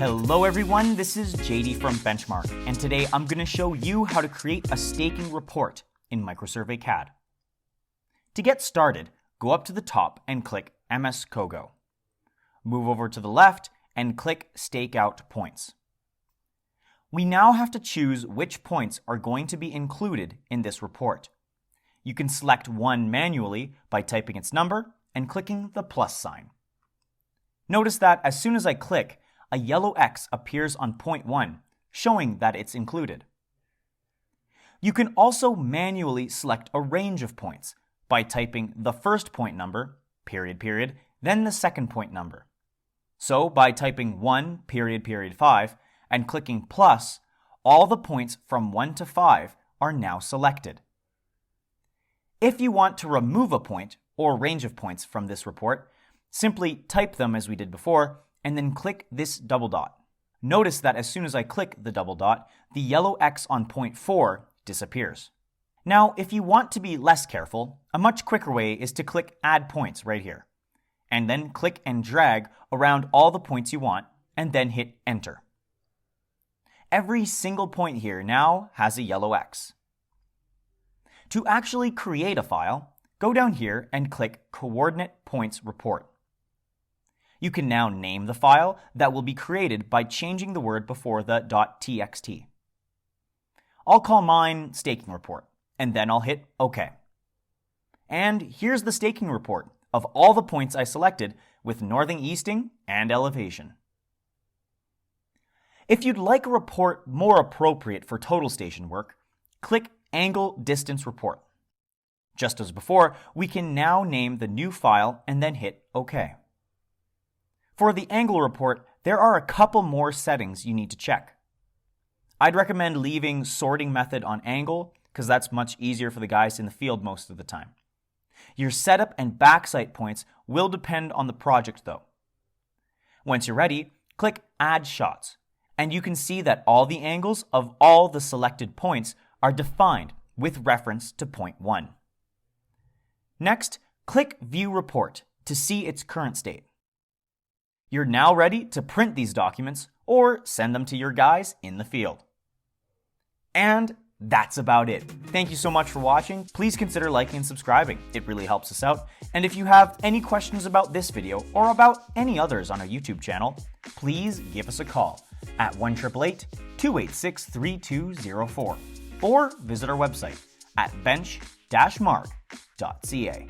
Hello everyone, this is JD from Benchmark, and today I'm going to show you how to create a staking report in MicroSurvey CAD. To get started, go up to the top and click MSCAD. Move over to the left and click Stake Out Points. We now have to choose which points are going to be included in this report. You can select one manually by typing its number and clicking the plus sign. Notice that as soon as I click, a yellow X appears on point 1, showing that it's included. You can also manually select a range of points by typing the first point number, period, then the second point number. So by typing 1, period, 5, and clicking plus, all the points from 1 to 5 are now selected. If you want to remove a point or range of points from this report, simply type them as we did before, and then click this double dot. Notice that as soon as I click the double dot, the yellow X on point 4 disappears. Now, if you want to be less careful, a much quicker way is to click Add Points right here, and then click and drag around all the points you want, and then hit Enter. Every single point here now has a yellow X. To actually create a file, go down here and click Coordinate Points Report. You can now name the file that will be created by changing the word before the .txt. I'll call mine Staking Report, and then I'll hit OK. And here's the staking report of all the points I selected with northing, easting, and elevation. If you'd like a report more appropriate for total station work, click Angle Distance Report. Just as before, we can now name the new file and then hit OK. For the angle report, there are a couple more settings you need to check. I'd recommend leaving sorting method on angle because that's much easier for the guys in the field most of the time. Your setup and backsite points will depend on the project though. Once you're ready, click Add Shots, and you can see that all the angles of all the selected points are defined with reference to point 1. Next, click View Report to see its current state. You're now ready to print these documents or send them to your guys in the field. And that's about it. Thank you so much for watching. Please consider liking and subscribing. It really helps us out. And if you have any questions about this video or about any others on our YouTube channel, please give us a call at 1-888-286-3204 or visit our website at bench-mark.ca.